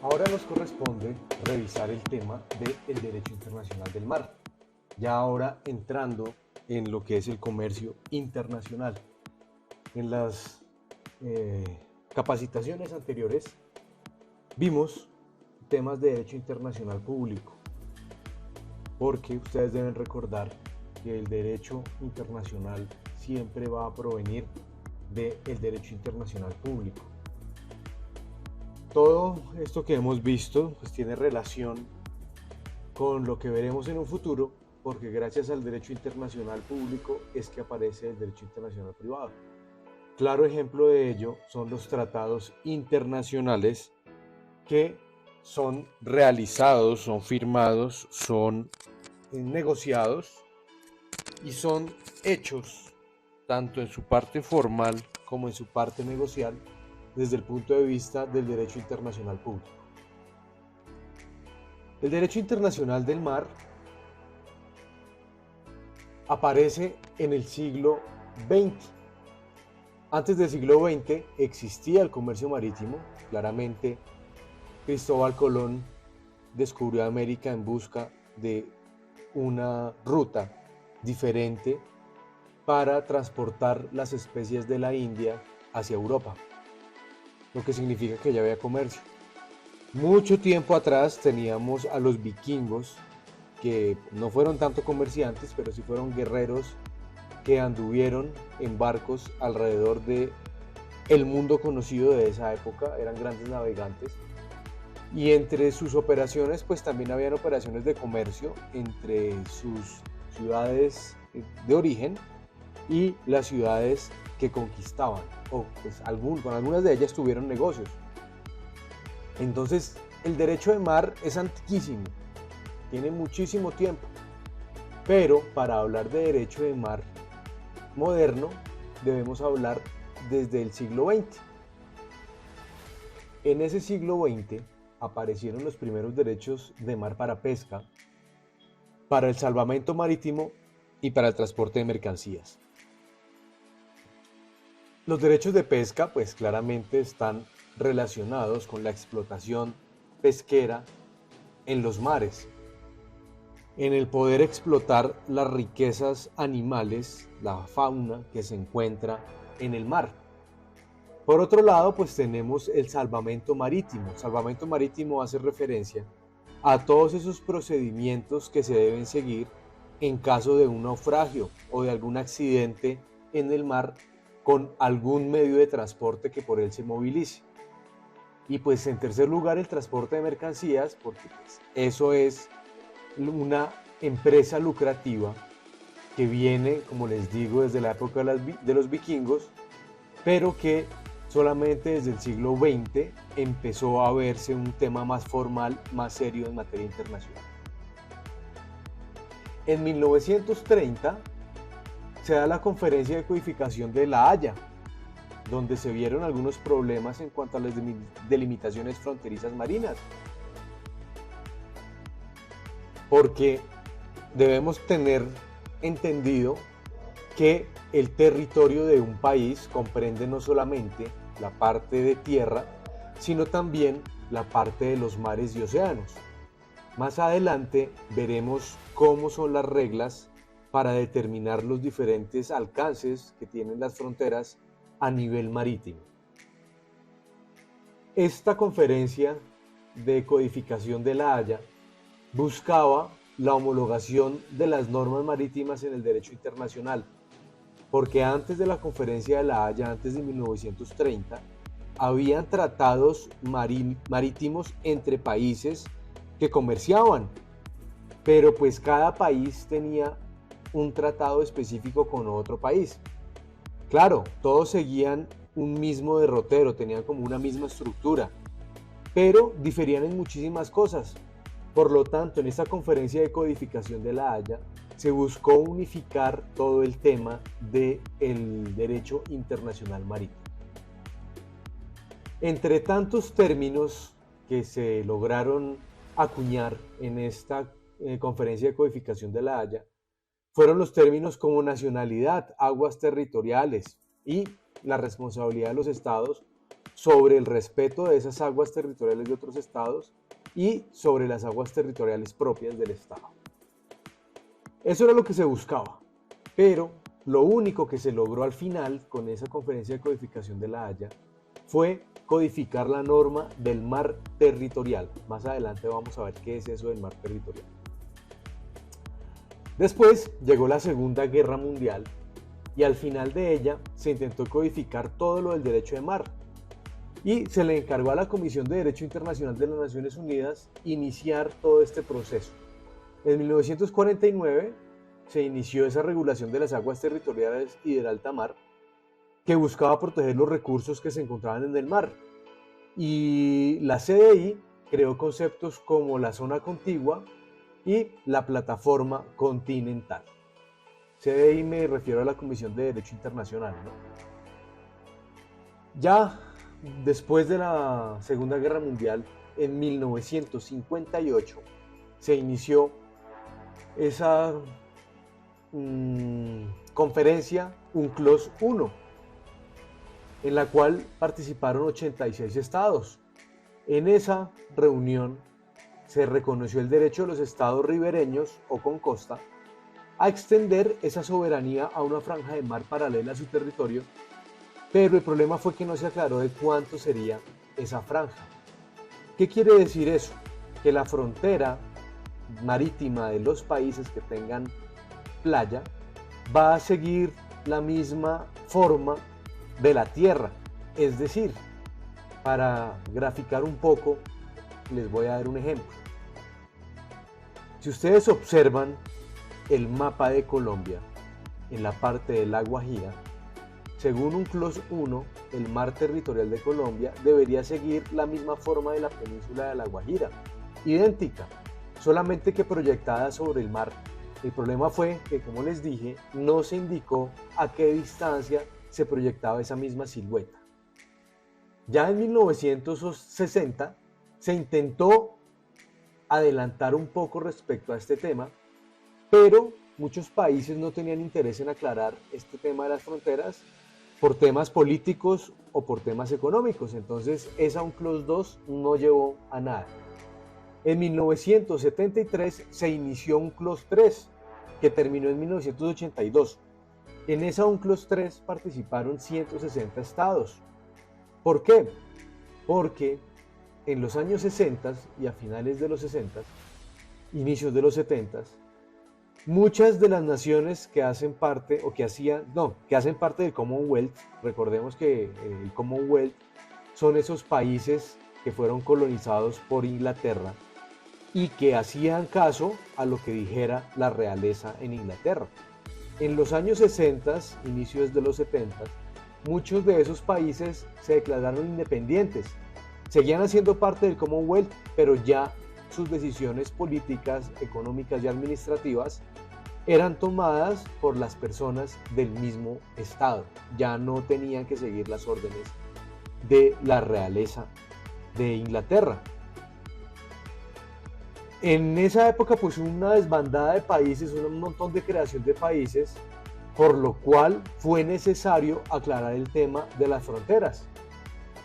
Ahora nos corresponde revisar el tema del derecho internacional del mar, ya ahora entrando en lo que es el comercio internacional. En las eh, capacitaciones anteriores vimos temas de derecho internacional público, porque ustedes deben recordar que el derecho internacional siempre va a provenir del derecho internacional público. Todo esto que hemos visto pues tiene relación con lo que veremos en un futuro, porque gracias al derecho internacional público es que aparece el derecho internacional privado. Claro ejemplo de ello son los tratados internacionales que son realizados, son firmados, son negociados y son hechos tanto en su parte formal como en su parte negocial desde el punto de vista del derecho internacional público. El derecho internacional del mar aparece en el siglo XX. Antes del siglo XX existía el comercio marítimo. Claramente Cristóbal Colón descubrió América en busca de una ruta diferente para transportar las especies de la India hacia Europa, lo que significa que ya había comercio. Mucho tiempo atrás teníamos a los vikingos, que no fueron tanto comerciantes, pero sí fueron guerreros que anduvieron en barcos alrededor de el mundo conocido de esa época, eran grandes navegantes, y entre sus operaciones pues también habían operaciones de comercio entre sus ciudades de origen y las ciudades que conquistaban, o pues con algunas de ellas tuvieron negocios. Entonces el derecho de mar es antiquísimo, tiene muchísimo tiempo, pero para hablar de derecho de mar moderno debemos hablar desde el siglo XX. En ese siglo XX aparecieron los primeros derechos de mar para pesca, para el salvamento marítimo y para el transporte de mercancías. Los derechos de pesca pues claramente están relacionados con la explotación pesquera en los mares, en el poder explotar las riquezas animales, la fauna que se encuentra en el mar. Por otro lado, pues tenemos el salvamento marítimo. El salvamento marítimo hace referencia a todos esos procedimientos que se deben seguir en caso de un naufragio o de algún accidente en el mar con algún medio de transporte que por él se movilice. Y pues en tercer lugar el transporte de mercancías, porque pues eso es una empresa lucrativa que viene, como les digo, desde la época de los vikingos, pero que solamente desde el siglo XX empezó a verse un tema más formal, más serio en materia internacional. En 1930 se da la Conferencia de Codificación de La Haya, donde se vieron algunos problemas en cuanto a las delimitaciones fronterizas marinas. Porque debemos tener entendido que el territorio de un país comprende no solamente la parte de tierra, sino también la parte de los mares y océanos. Más adelante veremos cómo son las reglas para determinar los diferentes alcances que tienen las fronteras a nivel marítimo. Esta conferencia de codificación de La Haya buscaba la homologación de las normas marítimas en el derecho internacional, porque antes de la conferencia de La Haya, antes de 1930, habían tratados marítimos entre países que comerciaban, pero pues cada país tenía un tratado específico con otro país. Claro, todos seguían un mismo derrotero, tenían como una misma estructura, pero diferían en muchísimas cosas. Por lo tanto, en esta conferencia de codificación de La Haya se buscó unificar todo el tema del derecho internacional marítimo. Entre tantos términos que se lograron acuñar en esta conferencia de codificación de La Haya, fueron los términos como nacionalidad, aguas territoriales y la responsabilidad de los estados sobre el respeto de esas aguas territoriales de otros estados y sobre las aguas territoriales propias del estado. Eso era lo que se buscaba, pero lo único que se logró al final con esa conferencia de codificación de La Haya fue codificar la norma del mar territorial. Más adelante vamos a ver qué es eso del mar territorial. Después llegó la Segunda Guerra Mundial y al final de ella se intentó codificar todo lo del derecho de mar y se le encargó a la Comisión de Derecho Internacional de las Naciones Unidas iniciar todo este proceso. En 1949 se inició esa regulación de las aguas territoriales y del alta mar que buscaba proteger los recursos que se encontraban en el mar. Y la CDI creó conceptos como la zona contigua y la plataforma continental. CDI me refiero a la Comisión de Derecho Internacional, ¿no? Ya después de la Segunda Guerra Mundial, en 1958, se inició esa conferencia UNCLOS 1, en la cual participaron 86 estados. En esa reunión se reconoció el derecho de los estados ribereños o con costa a extender esa soberanía a una franja de mar paralela a su territorio, pero el problema fue que no se aclaró de cuánto sería esa franja. ¿Qué quiere decir eso? Que la frontera marítima de los países que tengan playa va a seguir la misma forma de la tierra. Es decir, para graficar un poco, les voy a dar un ejemplo. Si ustedes observan el mapa de Colombia en la parte de La Guajira, según UNCLOS 1, el mar territorial de Colombia debería seguir la misma forma de la península de La Guajira, idéntica, solamente que proyectada sobre el mar. El problema fue que, como les dije, no se indicó a qué distancia se proyectaba esa misma silueta. Ya en 1960 se intentó adelantar un poco respecto a este tema, pero muchos países no tenían interés en aclarar este tema de las fronteras por temas políticos o por temas económicos. Entonces esa UNCLOS 2 no llevó a nada. En 1973 se inició UNCLOS 3, que terminó en 1982. En esa UNCLOS 3 participaron 160 estados. ¿Por qué? Porque en los años 60 y a finales de los 60, inicios de los 70, muchas de las naciones que hacen parte o que hacen parte del Commonwealth, recordemos que el Commonwealth son esos países que fueron colonizados por Inglaterra y que hacían caso a lo que dijera la realeza en Inglaterra. En los años 60, inicios de los 70, muchos de esos países se declararon independientes. Seguían haciendo parte del Commonwealth, pero ya sus decisiones políticas, económicas y administrativas eran tomadas por las personas del mismo Estado. Ya no tenían que seguir las órdenes de la realeza de Inglaterra. En esa época pues hubo una desbandada de países, un montón de creación de países, por lo cual fue necesario aclarar el tema de las fronteras.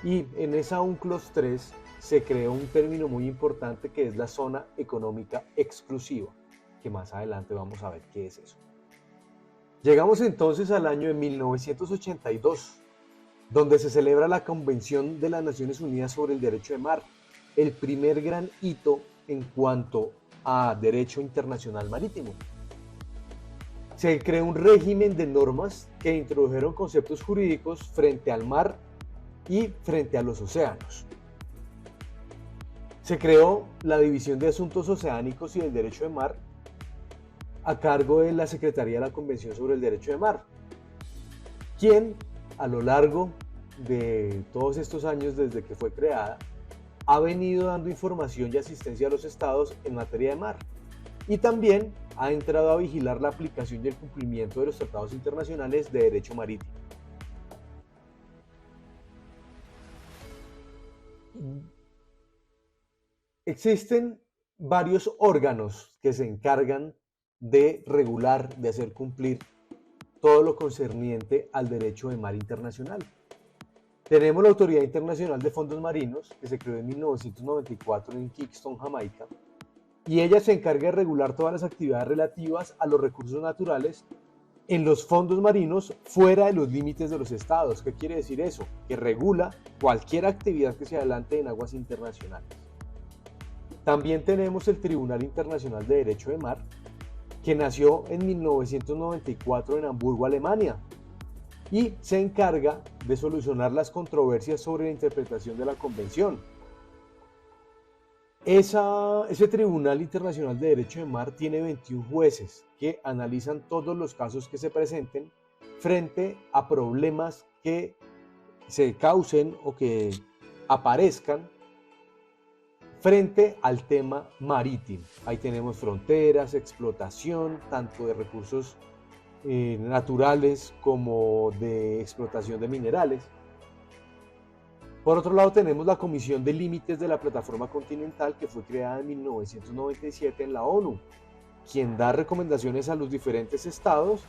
Y en esa UNCLOS 3 se creó un término muy importante que es la zona económica exclusiva, que más adelante vamos a ver qué es eso. Llegamos entonces al año de 1982, donde se celebra la Convención de las Naciones Unidas sobre el Derecho de Mar, el primer gran hito en cuanto a derecho internacional marítimo. Se creó un régimen de normas que introdujeron conceptos jurídicos frente al mar y frente a los océanos. Se creó la División de Asuntos Oceánicos y del Derecho de Mar a cargo de la Secretaría de la Convención sobre el Derecho de Mar, quien a lo largo de todos estos años desde que fue creada ha venido dando información y asistencia a los estados en materia de mar y también ha entrado a vigilar la aplicación y el cumplimiento de los tratados internacionales de derecho marítimo. Existen varios órganos que se encargan de regular, de hacer cumplir todo lo concerniente al derecho de mar internacional. Tenemos la Autoridad Internacional de Fondos Marinos, que se creó en 1994 en Kingston, Jamaica, y ella se encarga de regular todas las actividades relativas a los recursos naturales en los fondos marinos fuera de los límites de los estados. ¿Qué quiere decir eso? Que regula cualquier actividad que se adelante en aguas internacionales. También tenemos el Tribunal Internacional de Derecho de Mar, que nació en 1994 en Hamburgo, Alemania, y se encarga de solucionar las controversias sobre la interpretación de la Convención. Ese Tribunal Internacional de Derecho de Mar tiene 21 jueces que analizan todos los casos que se presenten frente a problemas que se causen o que aparezcan frente al tema marítimo. Ahí tenemos fronteras, explotación, tanto de recursos naturales como de explotación de minerales. Por otro lado tenemos la Comisión de Límites de la Plataforma Continental, que fue creada en 1997 en la ONU, quien da recomendaciones a los diferentes estados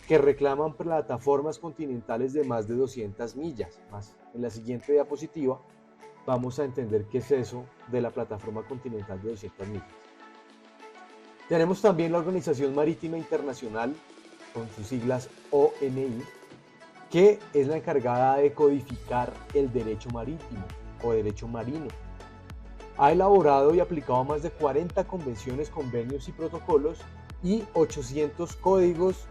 que reclaman plataformas continentales de más de 200 millas. En la siguiente diapositiva vamos a entender qué es eso de la Plataforma Continental de 200 millas. Tenemos también la Organización Marítima Internacional, con sus siglas OMI, que es la encargada de codificar el derecho marítimo o derecho marino. Ha elaborado y aplicado más de 40 convenciones, convenios y protocolos y 800 códigos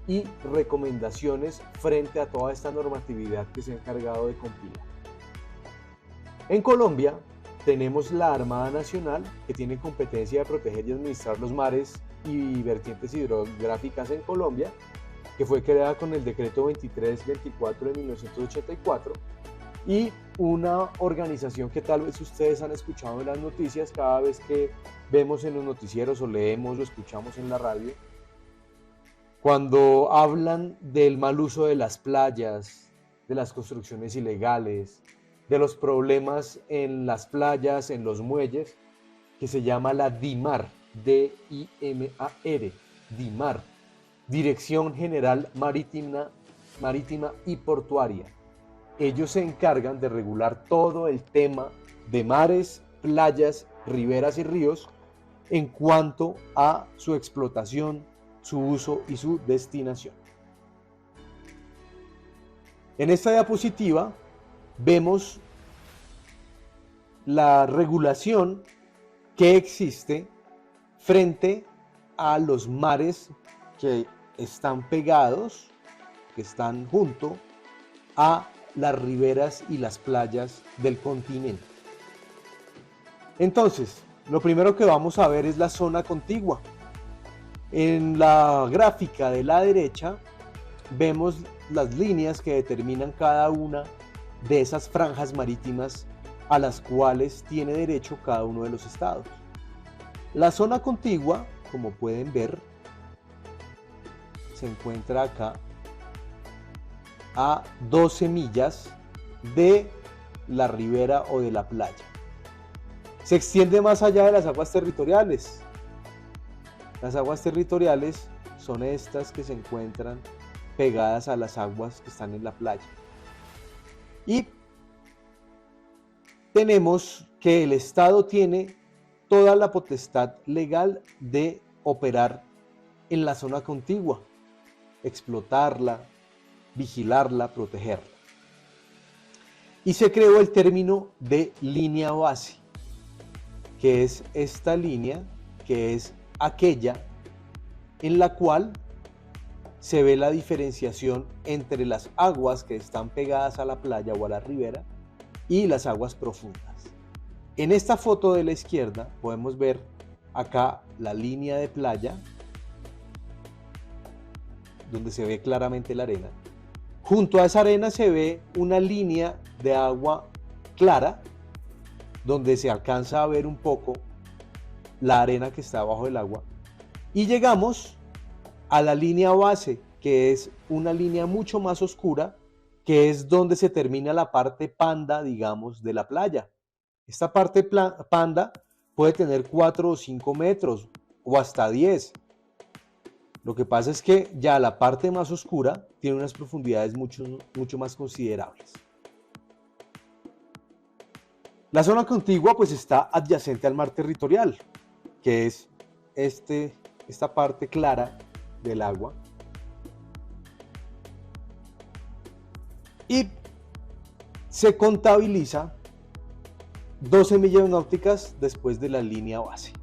y recomendaciones frente a toda esta normatividad que se ha encargado de compilar. En Colombia tenemos la Armada Nacional, que tiene competencia de proteger y administrar los mares y vertientes hidrográficas en Colombia, que fue creada con el decreto 2324 de 1984, y una organización que tal vez ustedes han escuchado en las noticias cada vez que vemos en los noticieros o leemos o escuchamos en la radio, cuando hablan del mal uso de las playas, de las construcciones ilegales, de los problemas en las playas, en los muelles, que se llama la DIMAR, D-I-M-A-R, DIMAR, Dirección General Marítima y Portuaria. Ellos se encargan de regular todo el tema de mares, playas, riberas y ríos en cuanto a su explotación, su uso y su destinación. En esta diapositiva vemos la regulación que existe frente a los mares que están pegados, que están junto a las riberas y las playas del continente. Entonces, lo primero que vamos a ver es la zona contigua. En la gráfica de la derecha vemos las líneas que determinan cada una de esas franjas marítimas a las cuales tiene derecho cada uno de los estados. La zona contigua, como pueden ver, se encuentra acá a 12 millas de la ribera o de la playa. Se extiende más allá de las aguas territoriales. Las aguas territoriales son estas que se encuentran pegadas a las aguas que están en la playa. Y tenemos que el Estado tiene toda la potestad legal de operar en la zona contigua, explotarla, vigilarla, protegerla. Y se creó el término de línea base, que es esta línea, que es aquella en la cual se ve la diferenciación entre las aguas que están pegadas a la playa o a la ribera y las aguas profundas. En esta foto de la izquierda podemos ver acá la línea de playa, donde se ve claramente la arena. Junto a esa arena se ve una línea de agua clara, donde se alcanza a ver un poco la arena que está abajo del agua. Y llegamos a la línea base, que es una línea mucho más oscura, que es donde se termina la parte panda, digamos, de la playa. Esta parte panda puede tener 4 o 5 metros o hasta 10. Lo que pasa es que ya la parte más oscura tiene unas profundidades mucho más considerables. La zona contigua pues está adyacente al mar territorial, que es esta parte clara del agua. Y se contabiliza 12 millas náuticas después de la línea base.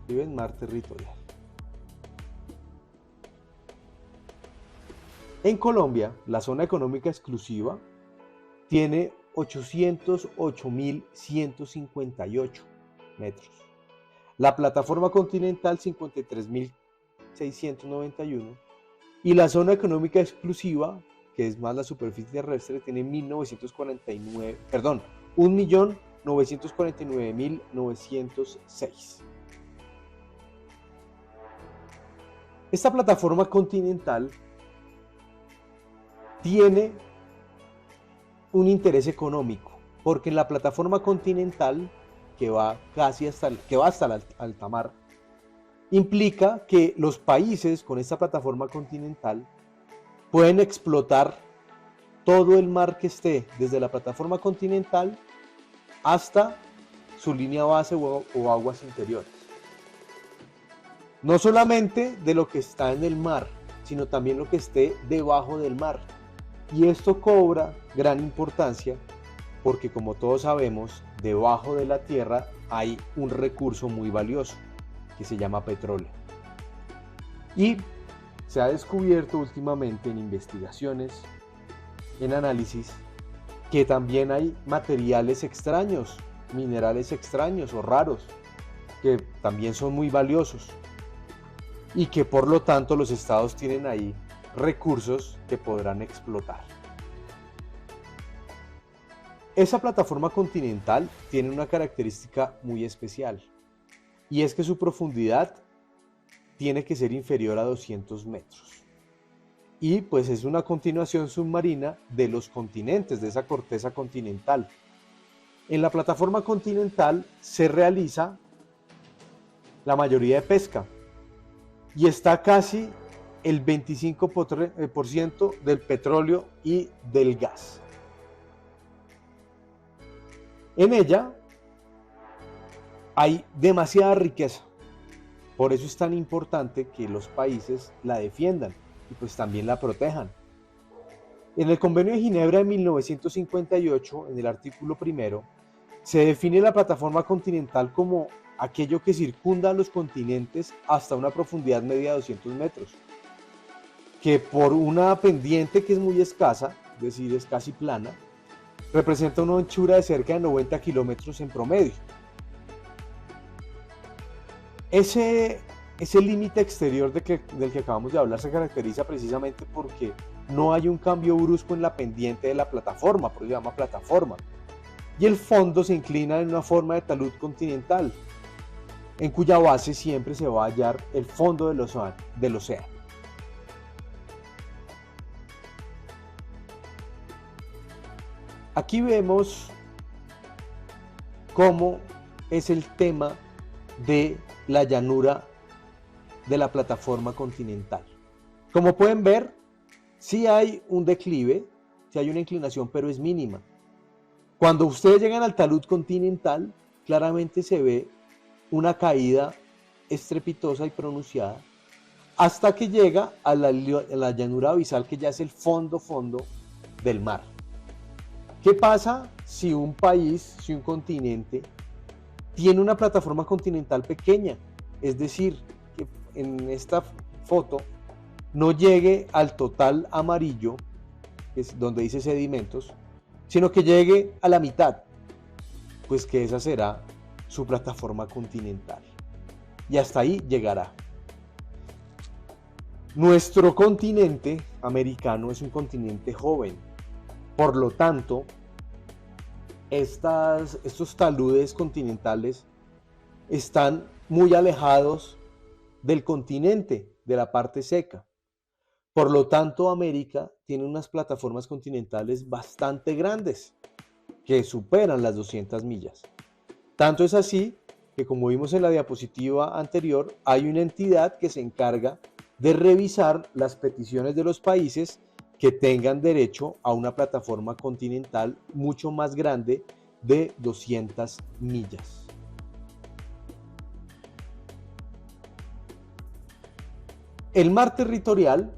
Vive en mar territorial. En Colombia, la zona económica exclusiva tiene 808.158 metros. La plataforma continental 53.691 y la zona económica exclusiva, que es más la superficie terrestre, tiene 1.949.906. Esta plataforma continental tiene un interés económico, porque en la plataforma continental que va hasta el alta mar, implica que los países con esta plataforma continental pueden explotar todo el mar que esté desde la plataforma continental hasta su línea base o aguas interiores. No solamente de lo que está en el mar, sino también lo que esté debajo del mar. Y esto cobra gran importancia porque, como todos sabemos, debajo de la tierra hay un recurso muy valioso que se llama petróleo. Y se ha descubierto últimamente en investigaciones, en análisis, que también hay materiales extraños, minerales extraños o raros, que también son muy valiosos y que por lo tanto los estados tienen ahí recursos que podrán explotar. Esa plataforma continental tiene una característica muy especial y es que su profundidad tiene que ser inferior a 200 metros y pues es una continuación submarina de los continentes, de esa corteza continental. En la plataforma continental se realiza la mayoría de pesca y está casi el 25% del petróleo y del gas. En ella hay demasiada riqueza, por eso es tan importante que los países la defiendan y pues también la protejan. En el Convenio de Ginebra de 1958, en el artículo 1, se define la plataforma continental como aquello que circunda los continentes hasta una profundidad media de 200 metros, que por una pendiente que es muy escasa, es decir, es casi plana, representa una anchura de cerca de 90 kilómetros en promedio. Ese límite exterior del que acabamos de hablar se caracteriza precisamente porque no hay un cambio brusco en la pendiente de la plataforma, por eso se llama plataforma, y el fondo se inclina en una forma de talud continental, en cuya base siempre se va a hallar el fondo del océano. Aquí vemos cómo es el tema de la llanura de la plataforma continental. Como pueden ver, sí hay un declive, sí hay una inclinación, pero es mínima. Cuando ustedes llegan al talud continental, claramente se ve una caída estrepitosa y pronunciada, hasta que llega a la llanura abisal, que ya es el fondo del mar. ¿Qué pasa si un país, si un continente tiene una plataforma continental pequeña? Es decir, que en esta foto no llegue al total amarillo, que es donde dice sedimentos, sino que llegue a la mitad, pues que esa será su plataforma continental. Y hasta ahí llegará. Nuestro continente americano es un continente joven. Por lo tanto, estos taludes continentales están muy alejados del continente, de la parte seca. Por lo tanto, América tiene unas plataformas continentales bastante grandes, que superan las 200 millas. Tanto es así que, como vimos en la diapositiva anterior, hay una entidad que se encarga de revisar las peticiones de los países que tengan derecho a una plataforma continental mucho más grande de 200 millas. El mar territorial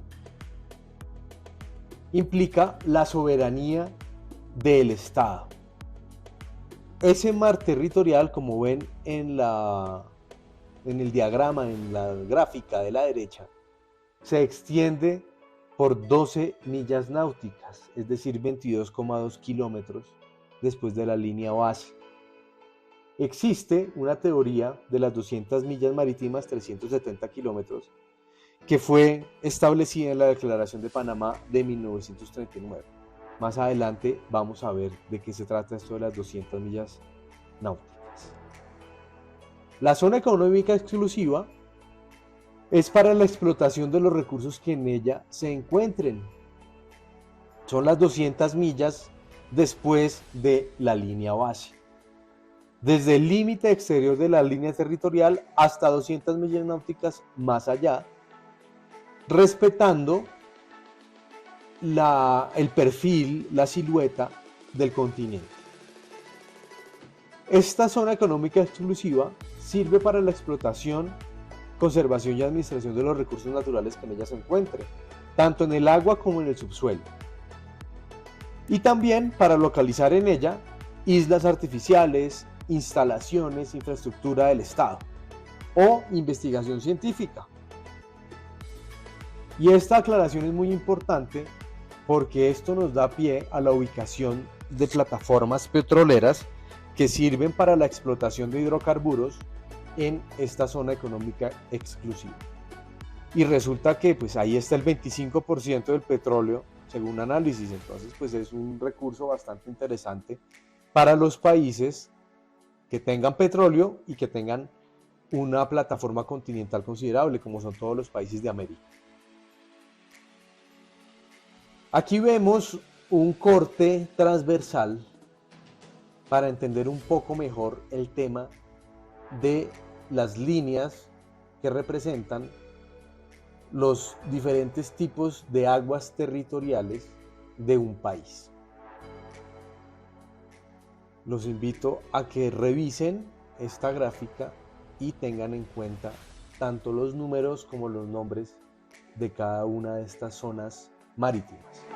implica la soberanía del Estado. Ese mar territorial, como ven en el diagrama, en la gráfica de la derecha, se extiende por 12 millas náuticas, es decir, 22,2 kilómetros después de la línea base. Existe una teoría de las 200 millas marítimas, 370 kilómetros, que fue establecida en la Declaración de Panamá de 1939. Más adelante vamos a ver de qué se trata esto de las 200 millas náuticas. La zona económica exclusiva es para la explotación de los recursos que en ella se encuentren. Son las 200 millas después de la línea base. Desde el límite exterior de la línea territorial hasta 200 millas náuticas más allá, respetando el perfil, la silueta del continente. Esta zona económica exclusiva sirve para la explotación, conservación y administración de los recursos naturales que en ella se encuentren, tanto en el agua como en el subsuelo. Y también para localizar en ella islas artificiales, instalaciones, infraestructura del Estado o investigación científica. Y esta aclaración es muy importante porque esto nos da pie a la ubicación de plataformas petroleras que sirven para la explotación de hidrocarburos en esta zona económica exclusiva. Y resulta que pues ahí está el 25% del petróleo, según análisis. Entonces pues es un recurso bastante interesante para los países que tengan petróleo y que tengan una plataforma continental considerable, como son todos los países de América. Aquí vemos un corte transversal para entender un poco mejor el tema de las líneas que representan los diferentes tipos de aguas territoriales de un país. Los invito a que revisen esta gráfica y tengan en cuenta tanto los números como los nombres de cada una de estas zonas marítimas.